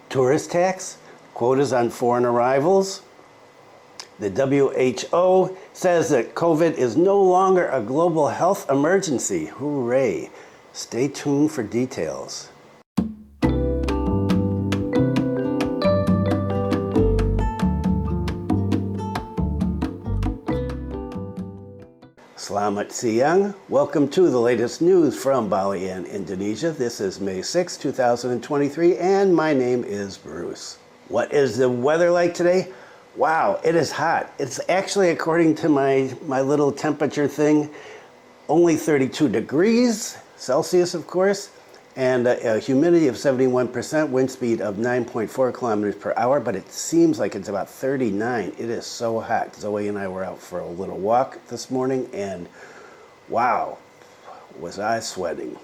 Tourist tax, quotas on foreign arrivals. The WHO says that COVID is no longer a global health emergency. Hooray. Stay tuned for details. Selamat siang. Welcome to the latest news from Bali and Indonesia. This is May 6, 2023, and my name is Bruce. What is the weather like today? Wow, it is hot. It's actually, according to my little temperature thing, only 32 degrees Celsius, of course, and a humidity of 71%, wind speed of 9.4 kilometers per hour, but it seems like it's about 39. It is so hot. Zoe and I were out for a little walk this morning, and wow, was I sweating.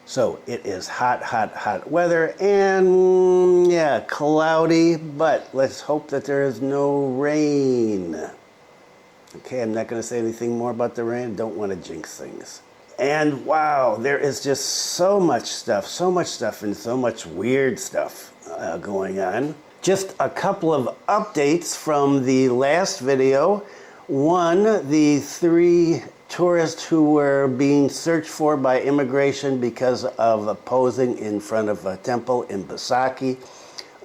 So it is hot, hot, hot weather, and yeah, cloudy, but let's hope that there is no rain. Okay, I'm not going to say anything more about the rain. Don't want to jinx things. And wow, there is just so much stuff and so much weird stuff going on. Just a couple of updates from the last video. One, the 3 tourists who were being searched for by immigration because of posing in front of a temple in Besaki.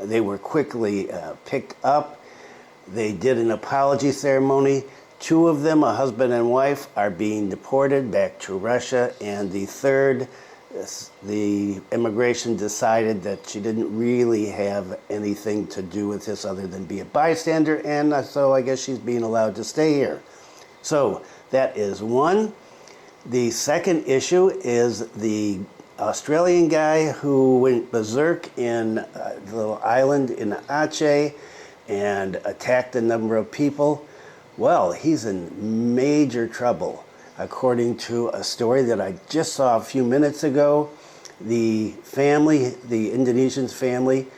They were quickly picked up. They did an apology ceremony. 2 of them, a husband and wife, are being deported back to Russia, and the third, the immigration decided that she didn't really have anything to do with this other than be a bystander, and so I guess she's being allowed to stay here. So that is one. The second issue is the Australian guy who went berserk in the little island in Aceh and attacked a number of people. Well, he's in major trouble. According to a story that I just saw a few minutes ago, the family, the Indonesian's family,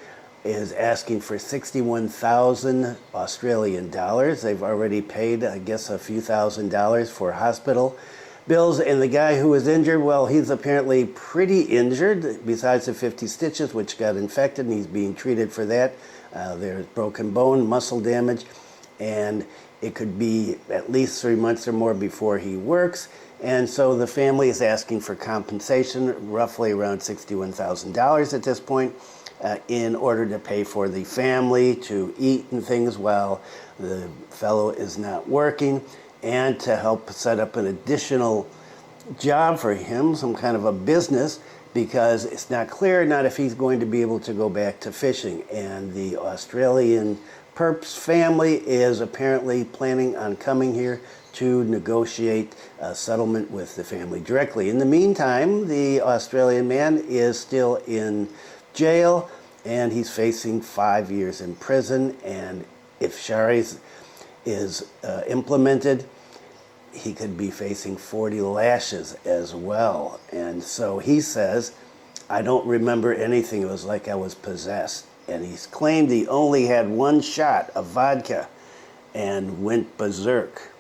is asking for 61,000 Australian dollars. They've already paid, I guess, a few $1,000s for hospital bills. And the guy who was injured, well, he's apparently pretty injured, besides the 50 stitches, which got infected, and he's being treated for that. There's broken bone, muscle damage, and it could be at least 3 months or more before he works. And so the family is asking for compensation, roughly around $61,000 at this point, in order to pay for the family to eat and things while the fellow is not working, and to help set up an additional job for him, some kind of a business, because it's not clear not if he's going to be able to go back to fishing. And the Australian Perp's family is apparently planning on coming here to negotiate a settlement with the family directly. In the meantime, the Australian man is still in jail, and he's facing 5 years in prison. And if Shari's is implemented, he could be facing 40 lashes as well. And so he says, I don't remember anything. It was like I was possessed. And he's claimed he only had 1 shot of vodka and went berserk.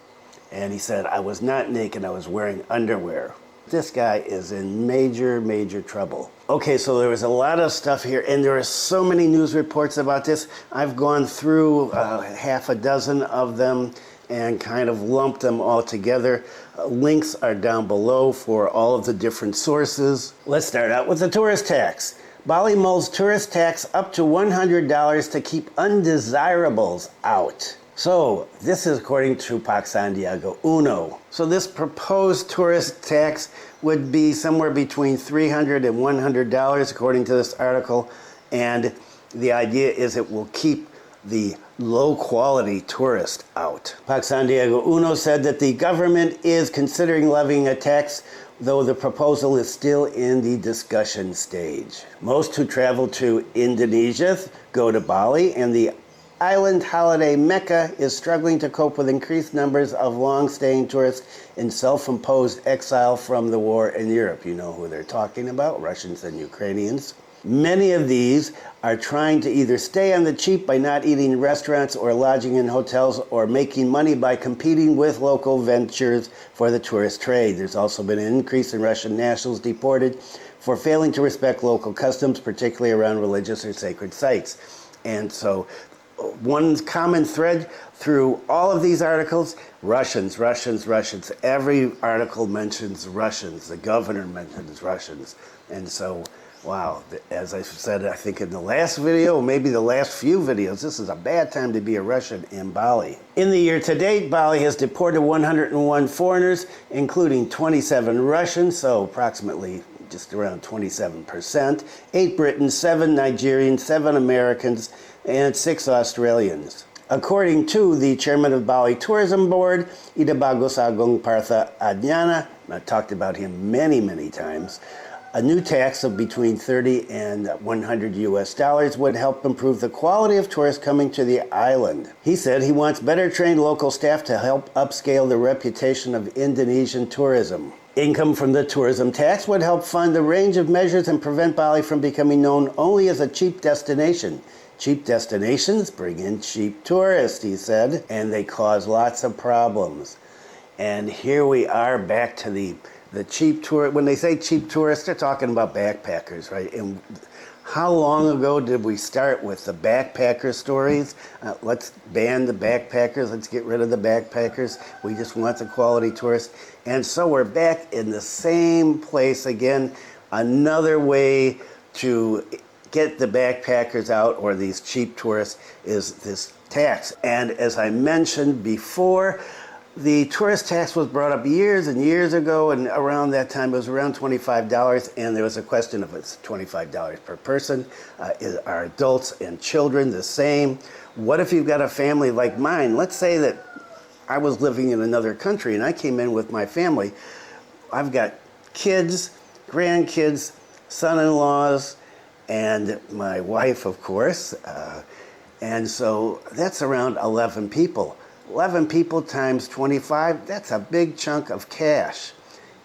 And he said, I was not naked, I was wearing underwear. This guy is in major, major trouble. Okay, so there was a lot of stuff here, and there are so many news reports about this. I've gone through half a dozen of them and kind of lumped them all together. Links are down below for all of the different sources. Let's start out with the tourist tax. Bali mulls tourist tax up to $100 to keep undesirables out. So this is according to Pak Sandiaga Uno. So this proposed tourist tax would be somewhere between $300 and $100 according to this article, and the idea is it will keep the low-quality tourist out. Pak Sandiaga Uno said that the government is considering levying a tax, though the proposal is still in the discussion stage. Most who travel to Indonesia go to Bali, and the island holiday Mecca is struggling to cope with increased numbers of long-staying tourists in self-imposed exile from the war in Europe. You know who they're talking about, Russians and Ukrainians. Many of these are trying to either stay on the cheap by not eating in restaurants or lodging in hotels, or making money by competing with local ventures for the tourist trade. There's also been an increase in Russian nationals deported for failing to respect local customs, particularly around religious or sacred sites. And so one common thread through all of these articles, Russians, Russians, Russians. Every article mentions Russians. The governor mentions Russians. And so, wow, as I said, I think in the last video, maybe the last few videos, this is a bad time to be a Russian in Bali. In the year to date, Bali has deported 101 foreigners, including 27 Russians, so approximately just around 27%, 8 Britons, 7 Nigerians, 7 Americans, and 6 Australians. According to the chairman of Bali Tourism Board, Ida Bagus Agung Partha Adnyana, I've talked about him many, many times, a new tax of between 30 and 100 US dollars would help improve the quality of tourists coming to the island. He said he wants better trained local staff to help upscale the reputation of Indonesian tourism. Income from the tourism tax would help fund a range of measures and prevent Bali from becoming known only as a cheap destination. Cheap destinations bring in cheap tourists, he said, and they cause lots of problems. And here we are back to the cheap tour. When they say cheap tourists, they're talking about backpackers, right? And how long ago did we start with the backpacker stories? Let's ban the backpackers. Let's get rid of the backpackers. We just want the quality tourists. And so we're back in the same place again. Another way to get the backpackers out, or these cheap tourists, is this tax. And as I mentioned before, the tourist tax was brought up years and years ago, and around that time it was around $25, and there was a question of it's $25 per person. Are adults and children the same? What if you've got a family like mine? Let's say that I was living in another country and I came in with my family. I've got kids, grandkids, son-in-laws, and my wife, of course. And so that's around 11 people. 11 people times 25, that's a big chunk of cash.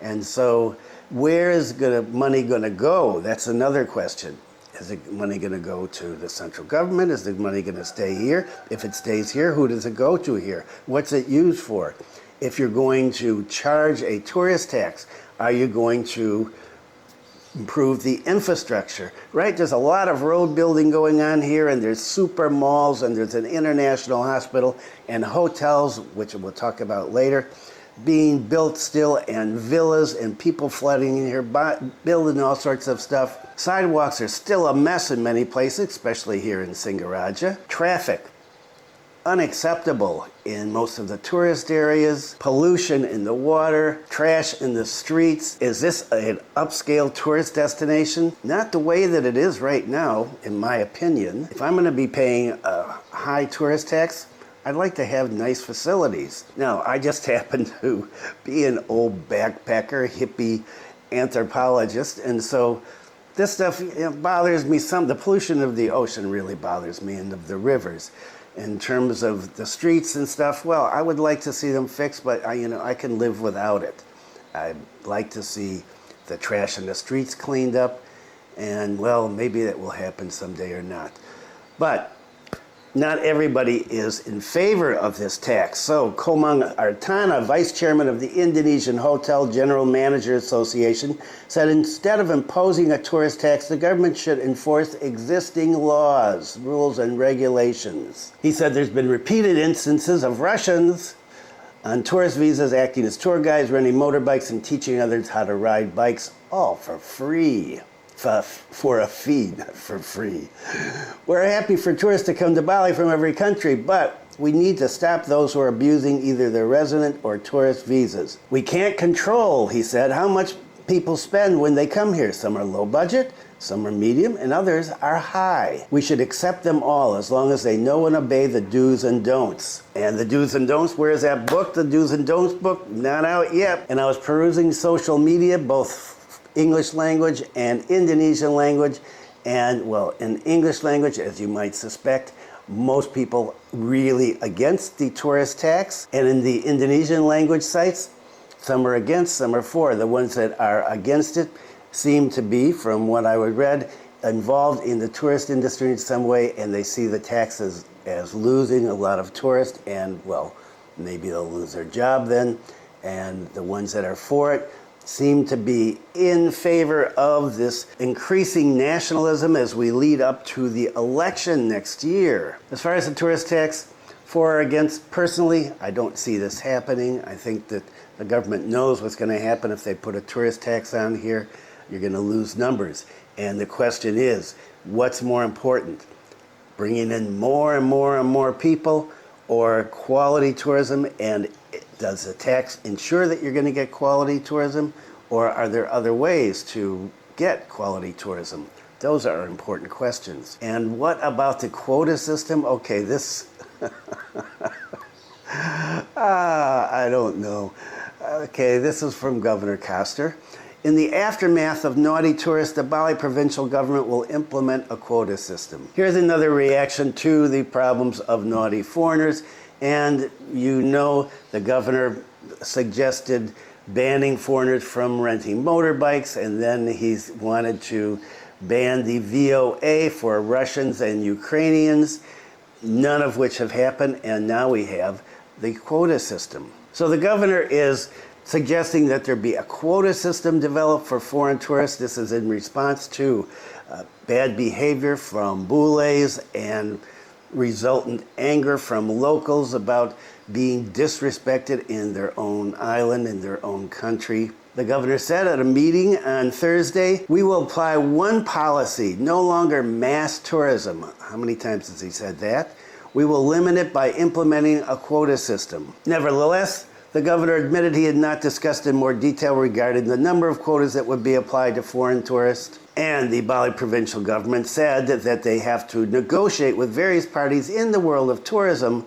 And so where is money going to go? That's another question. Is the money going to go to the central government? Is the money going to stay here? If it stays here, who does it go to here? What's it used for? If you're going to charge a tourist tax, are you going to improve the infrastructure, right? There's a lot of road building going on here, and there's super malls, and there's an international hospital, and hotels, which we'll talk about later, being built still, and villas, and people flooding in here, building all sorts of stuff. Sidewalks are still a mess in many places, especially here in Singaraja. Traffic, unacceptable in most of the tourist areas. Pollution in the water, trash in the streets. Is this an upscale tourist destination? Not the way that it is right now, in my opinion. If I'm going to be paying a high tourist tax, I'd like to have nice facilities. Now, I just happen to be an old backpacker, hippie anthropologist, and so this stuff bothers me some. The pollution of the ocean really bothers me, and of the rivers. In terms of the streets and stuff, well, I would like to see them fixed, but I can live without it. I'd like to see the trash in the streets cleaned up, and well, maybe that will happen someday or not. But not everybody is in favor of this tax. So Komang Artana, vice chairman of the Indonesian Hotel General Manager Association, said instead of imposing a tourist tax, the government should enforce existing laws, rules, and regulations. He said there's been repeated instances of Russians on tourist visas acting as tour guides, renting motorbikes, and teaching others how to ride bikes, all for free. For a fee, not for free. We're happy for tourists to come to Bali from every country, but we need to stop those who are abusing either their resident or tourist visas. We can't control, he said, how much people spend when they come here. Some are low budget, some are medium, and others are high. We should accept them all as long as they know and obey the do's and don'ts. And the do's and don'ts, where's that book, the do's and don'ts book? Not out yet. And I was perusing social media, both English language and Indonesian language, and well, in English language, as you might suspect, most people really against the tourist tax, and in the Indonesian language sites, some are against, some are for. The ones that are against it seem to be, from what I read, involved in the tourist industry in some way, and they see the taxes as losing a lot of tourists, and well, maybe they'll lose their job then. And the ones that are for it, seem to be in favor of this increasing nationalism as we lead up to the election next year. As far as the tourist tax, for or against, personally, I don't see this happening. I think that the government knows what's going to happen if they put a tourist tax on here. You're going to lose numbers. And the question is, what's more important? Bringing in more and more and more people, or quality tourism? And does the tax ensure that you're going to get quality tourism, or are there other ways to get quality tourism? Those are important questions. And what about the quota system? Okay, this, I don't know. Okay, this is from Governor Koster. In the aftermath of naughty tourists, the Bali provincial government will implement a quota system. Here's another reaction to the problems of naughty foreigners. And you know, the governor suggested banning foreigners from renting motorbikes, and then he's wanted to ban the VOA for Russians and Ukrainians, none of which have happened, and now we have the quota system. So the governor is suggesting that there be a quota system developed for foreign tourists. This is in response to bad behavior from Buleleng and resultant anger from locals about being disrespected in their own island, in their own country. The governor said at a meeting on Thursday, "We will apply one policy, no longer mass tourism." How many times has he said that? "We will limit it by implementing a quota system." Nevertheless, the governor admitted he had not discussed in more detail regarding the number of quotas that would be applied to foreign tourists. And the Bali provincial government said that they have to negotiate with various parties in the world of tourism,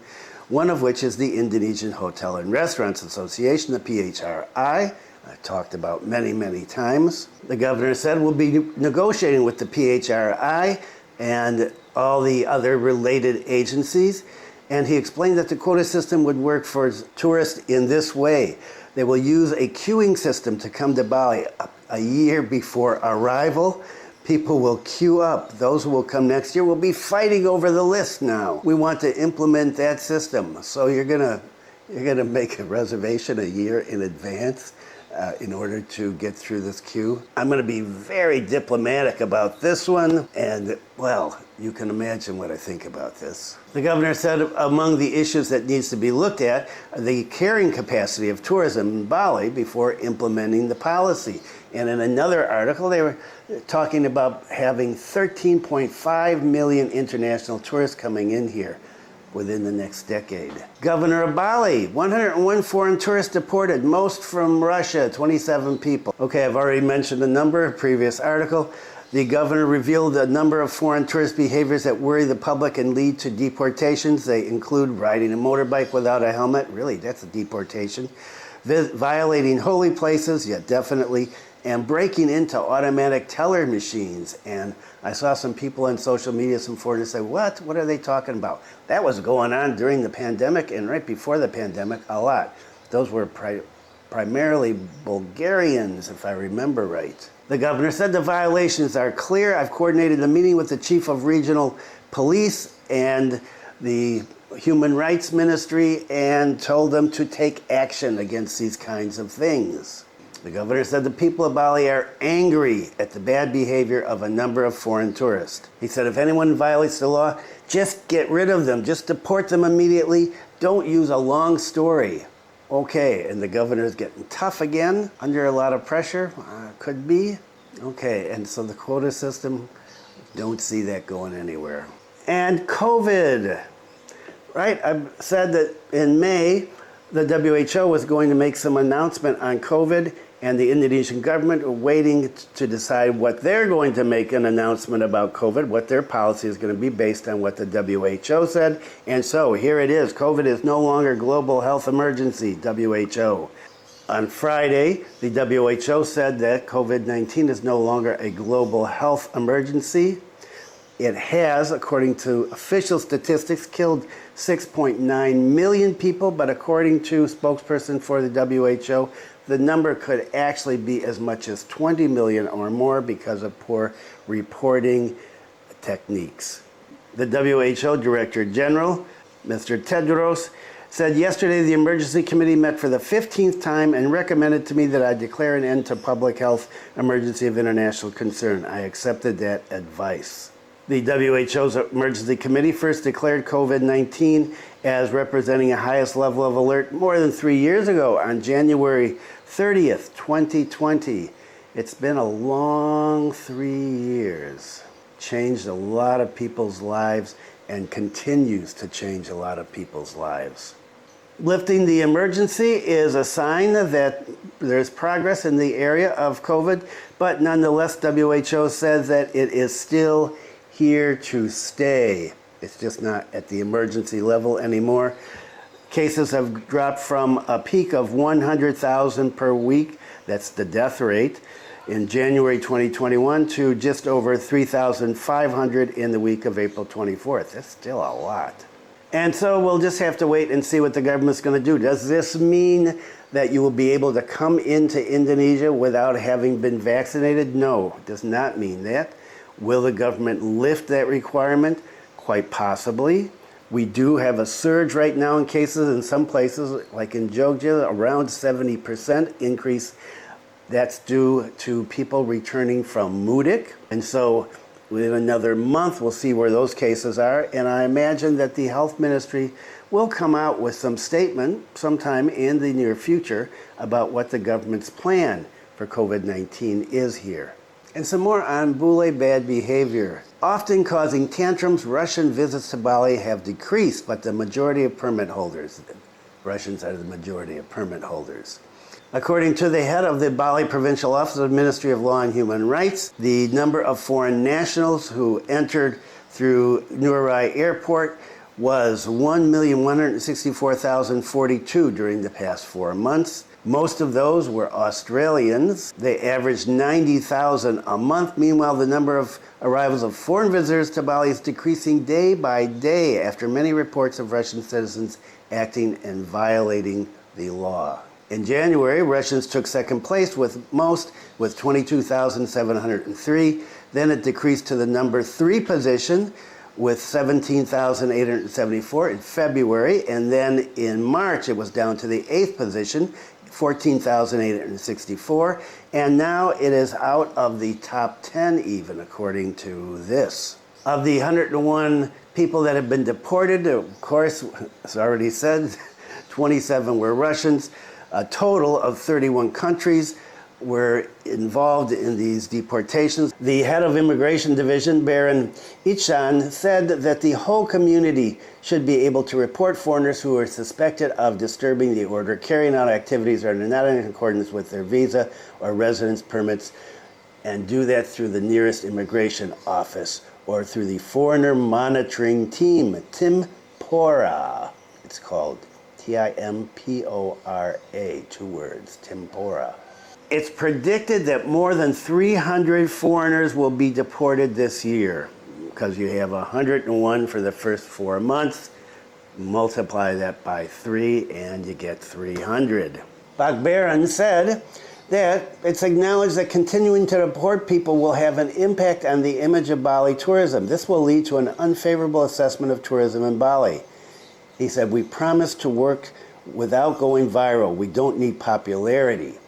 one of which is the Indonesian Hotel and Restaurants Association, the PHRI. I've talked about many times. The governor said we'll be negotiating with the PHRI and all the other related agencies. And he explained that the quota system would work for tourists in this way. They will use a queuing system to come to Bali a year before arrival. People will queue up. Those who will come next year will be fighting over the list now. We want to implement that system. So you're gonna make a reservation a year in advance in order to get through this queue. I'm going to be very diplomatic about this one, and well, you can imagine what I think about this. The governor said among the issues that needs to be looked at are the carrying capacity of tourism in Bali before implementing the policy. And in another article, they were talking about having 13.5 million international tourists coming in here within the next decade. Governor of Bali, 101 foreign tourists deported, most from Russia, 27 people. Okay, I've already mentioned the number, previous article. The governor revealed a number of foreign tourist behaviors that worry the public and lead to deportations. They include riding a motorbike without a helmet. Really, that's a deportation. Violating holy places, yeah, definitely. And breaking into automatic teller machines. And I saw some people on social media, some foreigners say, what are they talking about? That was going on during the pandemic and right before the pandemic a lot. Those were primarily Bulgarians, if I remember right. The governor said the violations are clear. I've coordinated a meeting with the chief of regional police and the Human Rights Ministry and told them to take action against these kinds of things. The governor said the people of Bali are angry at the bad behavior of a number of foreign tourists. He said if anyone violates the law, just get rid of them. Just deport them immediately. Don't use a long story. Okay, and the governor is getting tough again, under a lot of pressure. Could be. Okay, and so the quota system, don't see that going anywhere. And COVID, right? I said that in May, the WHO was going to make some announcement on COVID, and the Indonesian government are waiting to decide what they're going to make an announcement about COVID, what their policy is going to be based on what the WHO said. And so here it is. COVID is no longer a global health emergency, WHO. On Friday, the WHO said that COVID-19 is no longer a global health emergency. It has, according to official statistics, killed 6.9 million people, but according to spokesperson for the WHO, the number could actually be as much as 20 million or more because of poor reporting techniques. The WHO Director General, Mr. Tedros, said yesterday the emergency committee met for the 15th time and recommended to me that I declare an end to public health emergency of international concern. I accepted that advice. The WHO's emergency committee first declared COVID-19 as representing a highest level of alert more than 3 years ago on January 30th, 2020. It's been a long 3 years. Changed a lot of people's lives and continues to change a lot of people's lives. Lifting the emergency is a sign that there's progress in the area of COVID, but nonetheless, WHO says that it is still here to stay. It's just not at the emergency level anymore. Cases have dropped from a peak of 100,000 per week, that's the death rate, in January 2021 to just over 3,500 in the week of April 24th. That's still a lot. And so we'll just have to wait and see what the government's going to do. Does this mean that you will be able to come into Indonesia without having been vaccinated? No, it does not mean that. Will the government lift that requirement? Quite possibly. We do have a surge right now in cases in some places, like in Jogja, around 70% increase. That's due to people returning from Mudik. And so within another month, we'll see where those cases are. And I imagine that the health ministry will come out with some statement sometime in the near future about what the government's plan for COVID-19 is here. And some more on Bule bad behavior. Often causing tantrums, Russian visits to Bali have decreased, but the majority of permit holders, Russians are the majority of permit holders. According to the head of the Bali Provincial Office of the Ministry of Law and Human Rights, the number of foreign nationals who entered through Ngurai Airport was 1,164,042 during the past 4 months. Most of those were Australians. They averaged 90,000 a month. Meanwhile, the number of arrivals of foreign visitors to Bali is decreasing day by day after many reports of Russian citizens acting and violating the law. In January, Russians took second place with most, with 22,703. Then it decreased to the number 3 position with 17,874 in February. And then in March, it was down to the 8th position, 14,864. And now it is out of the top 10 even, according to this. Of the 101 people that have been deported, of course, as already said, 27 were Russians. A total of 31 countries were involved in these deportations. The head of Immigration Division, Baron Ichan, said that the whole community should be able to report foreigners who are suspected of disturbing the order, carrying out activities that are not in accordance with their visa or residence permits, and do that through the nearest immigration office or through the Foreigner Monitoring Team, Timpora, it's called. Timpora, 2 words, Timpora. It's predicted that more than 300 foreigners will be deported this year because you have 101 for the first 4 months. Multiply that by 3 and you get 300. Pak Baron said that it's acknowledged that continuing to deport people will have an impact on the image of Bali tourism. This will lead to an unfavorable assessment of tourism in Bali. He said, we promise to work without going viral. We don't need popularity.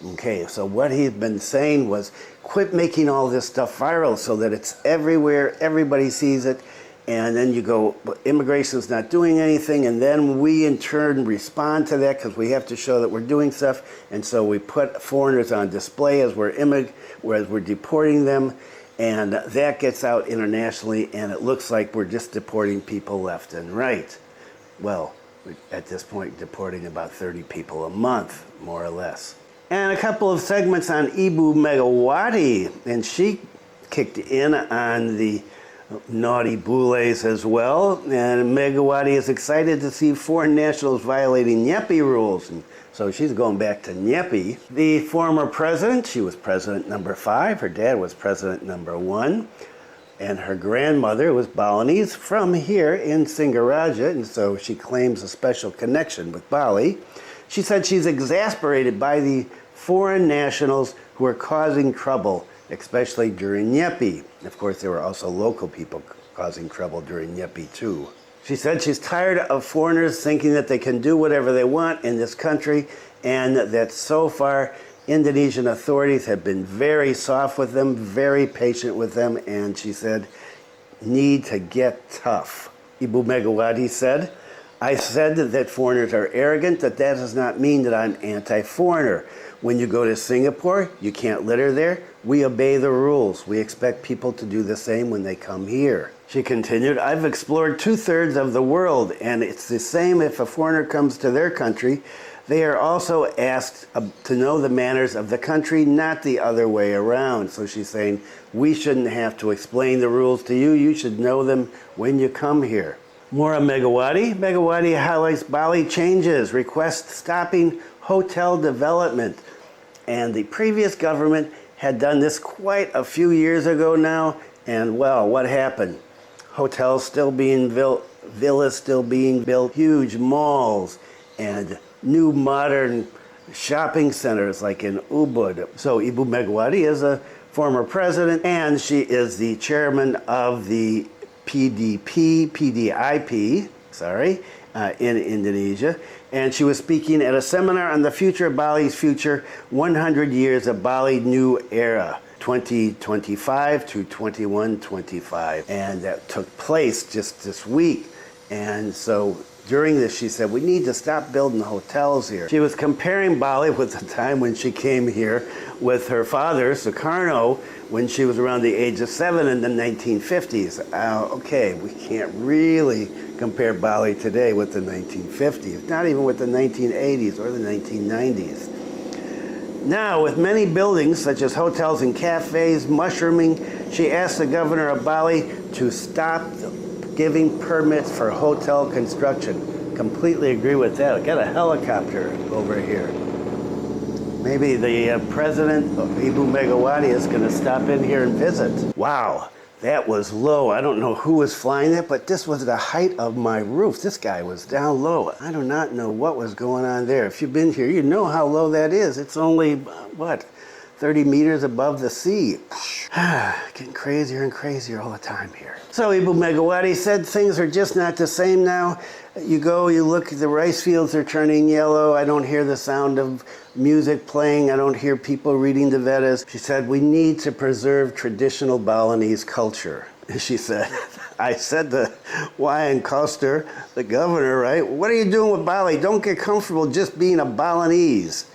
Okay, so what he's been saying was quit making all this stuff viral so that it's everywhere, everybody sees it, and then you go, immigration's not doing anything, and then we in turn respond to that because we have to show that we're doing stuff, and so we put foreigners on display as we're deporting them, and that gets out internationally, and it looks like we're just deporting people left and right. Well, at this point, deporting about 30 people a month, more or less. And a couple of segments on Ibu Megawati, and she kicked in on the naughty bules as well. And Megawati is excited to see foreign nationals violating Nyepi rules. And so she's going back to Nyepi. The former president, she was president number 5. Her dad was president number 1. And her grandmother was Balinese from here in Singaraja, and so she claims a special connection with Bali. She said she's exasperated by the foreign nationals who are causing trouble, especially during Nyepi. Of course, there were also local people causing trouble during Nyepi too. She said she's tired of foreigners thinking that they can do whatever they want in this country, and that so far Indonesian authorities have been very soft with them, very patient with them, and she said, need to get tough. Ibu Megawati said, I said that foreigners are arrogant, that does not mean that I'm anti-foreigner. When you go to Singapore, you can't litter there. We obey the rules. We expect people to do the same when they come here. She continued, I've explored 2/3 of the world, and it's the same if a foreigner comes to their country. They are also asked to know the manners of the country, not the other way around. So she's saying, we shouldn't have to explain the rules to you. You should know them when you come here. More on Megawati. Megawati highlights Bali changes, requests stopping hotel development. And the previous government had done this quite a few years ago now. And well, what happened? Hotels still being built, villas still being built, huge malls, and new modern shopping centers like in Ubud. So Ibu Megawati is a former president, and she is the chairman of the PDIP, in Indonesia. And she was speaking at a seminar on the future of Bali's future, 100 years of Bali New Era, 2025 to 2125. And that took place just this week. And so during this, she said, we need to stop building hotels here. She was comparing Bali with the time when she came here with her father, Sukarno, when she was around the age of 7 in the 1950s. Okay, we can't really compare Bali today with the 1950s, not even with the 1980s or the 1990s. Now, with many buildings, such as hotels and cafes, mushrooming, she asked the governor of Bali to stop giving permits for hotel construction. Completely agree with that. I got a helicopter over here. Maybe the president, Ibu Megawati, is going to stop in here and visit. Wow, that was low. I don't know who was flying that, but this was the height of my roof. This guy was down low. I do not know what was going on there. If you've been here, you know how low that is. It's only, 30 meters above the sea. Getting crazier and crazier all the time here. So Ibu Megawati said things are just not the same now. You go, you look, the rice fields are turning yellow. I don't hear the sound of music playing. I don't hear people reading the Vedas. She said, we need to preserve traditional Balinese culture. She said, I said to Wyan Koster, the governor, right? What are you doing with Bali? Don't get comfortable just being a Balinese.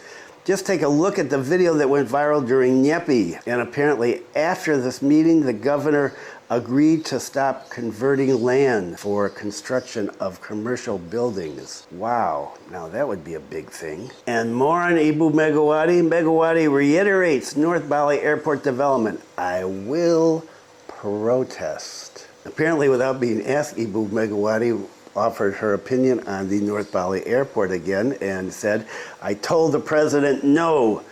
Just take a look at the video that went viral during Nyepi. And apparently after this meeting, the governor agreed to stop converting land for construction of commercial buildings. Wow, now that would be a big thing. And more on Ibu Megawati. Megawati reiterates North Bali Airport development. I will protest. Apparently without being asked, Ibu Megawati offered her opinion on the North Bali Airport again and said, I told the president no.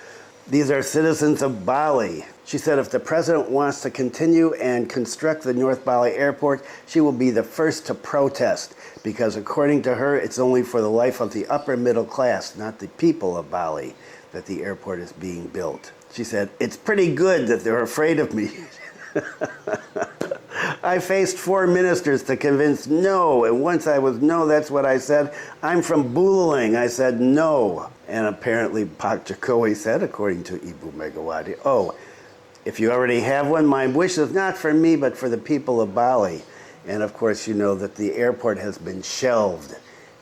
These are citizens of Bali. She said if the president wants to continue and construct the North Bali Airport, she will be the first to protest because according to her, it's only for the life of the upper middle class, not the people of Bali, that the airport is being built. She said, it's pretty good that they're afraid of me. I faced 4 ministers to convince no, and once I was no, that's what I said. I'm from Buleleng. I said no. And apparently Pak Jokowi said, according to Ibu Megawati, oh, if you already have one, my wish is not for me, but for the people of Bali. And of course, you know that the airport has been shelved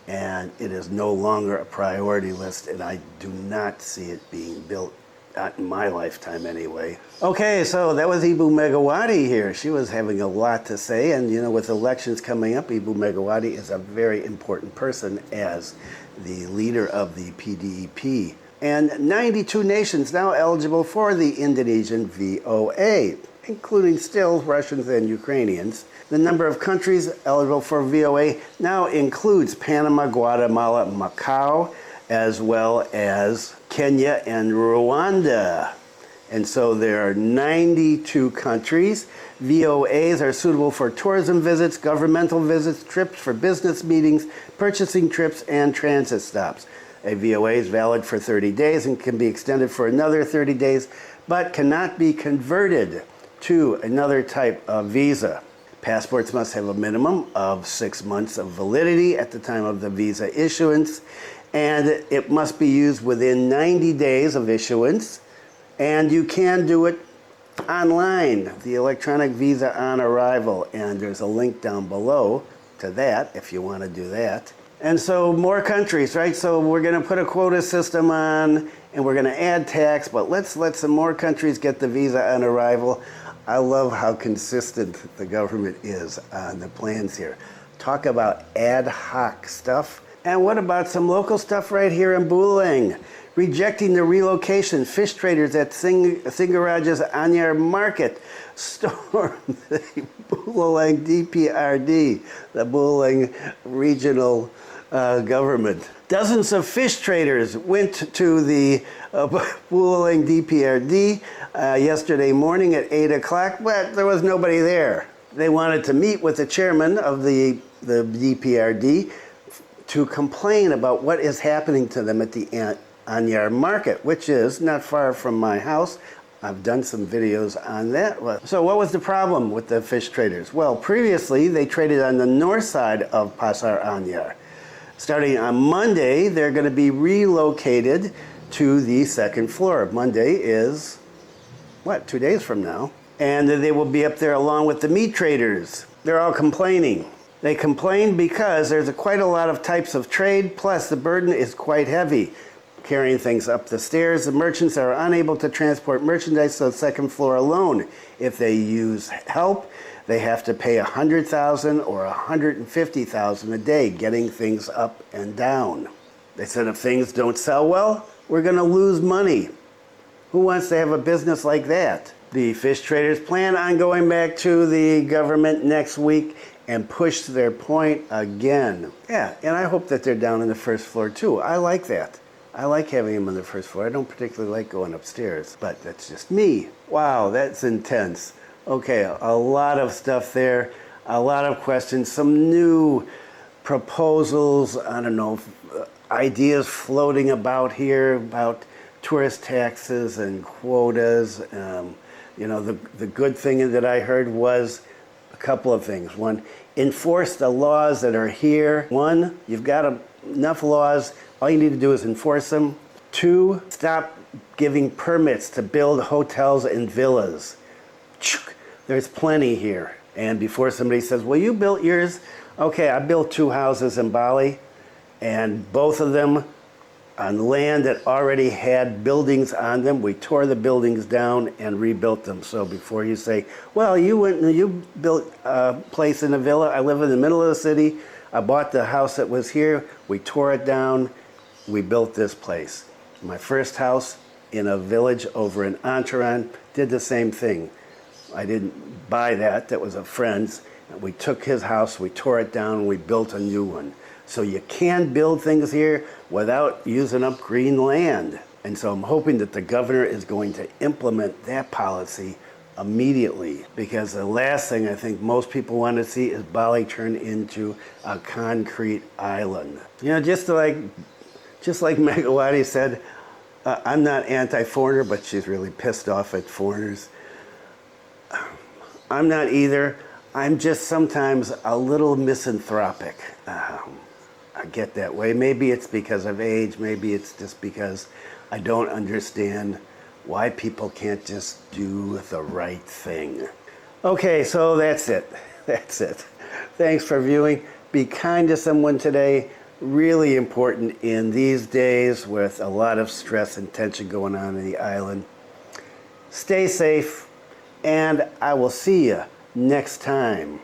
and it is no longer a priority list, and I do not see it being built. Not in my lifetime anyway. Okay, so that was Ibu Megawati here. She was having a lot to say, and you know, with elections coming up, Ibu Megawati is a very important person as the leader of the PDIP. And 92 nations now eligible for the Indonesian VOA, including still Russians and Ukrainians. The number of countries eligible for VOA now includes Panama, Guatemala, Macau, as well as Kenya and Rwanda. And so there are 92 countries. VOAs are suitable for tourism visits, governmental visits, trips for business meetings, purchasing trips, and transit stops. A VOA is valid for 30 days and can be extended for another 30 days, but cannot be converted to another type of visa. Passports must have a minimum of 6 months of validity at the time of the visa issuance, and it must be used within 90 days of issuance, and you can do it online, the electronic visa on arrival, and there's a link down below to that if you want to do that. And so more countries, right? So we're going to put a quota system on, and we're going to add tax, but let's let some more countries get the visa on arrival. I love how consistent the government is on the plans here. Talk about ad hoc stuff. And what about some local stuff right here in Buleleng? Rejecting the relocation, fish traders at Singaraja's Anyar market stormed the Buleleng DPRD, the Buleleng regional government. Dozens of fish traders went to the Buleleng DPRD yesterday morning at 8 o'clock, but there was nobody there. They wanted to meet with the chairman of the DPRD to complain about what is happening to them at the Anyar market, which is not far from my house. I've done some videos on that. So what was the problem with the fish traders? Well, previously they traded on the north side of Pasar Anyar. Starting on Monday, they're going to be relocated to the second floor. Monday is, 2 days from now? And they will be up there along with the meat traders. They're all complaining. They complain because there's quite a lot of types of trade, plus the burden is quite heavy. Carrying things up the stairs, the merchants are unable to transport merchandise to the second floor alone. If they use help, they have to pay $100,000 or $150,000 a day getting things up and down. They said if things don't sell well, we're going to lose money. Who wants to have a business like that? The fish traders plan on going back to the government next week and push their point again. Yeah, and I hope that they're down on the first floor too. I like that. I like having them on the first floor. I don't particularly like going upstairs, but that's just me. Wow, that's intense. Okay, a lot of stuff there, a lot of questions, some new proposals, I don't know, ideas floating about here about tourist taxes and quotas. The good thing that I heard was a couple of things. One, enforce the laws that are here. One, you've got enough laws, all you need to do is enforce them. Two, stop giving permits to build hotels and villas. There's plenty here. And before somebody says, well, you built yours. Okay, I built 2 houses in Bali, and both of them on land that already had buildings on them. We tore the buildings down and rebuilt them. So before you say, well, you built a place in a villa. I live in the middle of the city. I bought the house that was here. We tore it down. We built this place. My first house in a village over in Anyar did the same thing. I didn't buy that. That was a friend's. We took his house, we tore it down, we built a new one. So you can build things here without using up green land. And so I'm hoping that the governor is going to implement that policy immediately, because the last thing I think most people want to see is Bali turn into a concrete island. Just like Megawati said, I'm not anti-foreigner, but she's really pissed off at foreigners. I'm not either. I'm just sometimes a little misanthropic. I get that way. Maybe it's because of age. Maybe it's just because I don't understand why people can't just do the right thing. Okay, so that's it. That's it. Thanks for viewing. Be kind to someone today. Really important in these days with a lot of stress and tension going on in the island. Stay safe, and I will see you next time.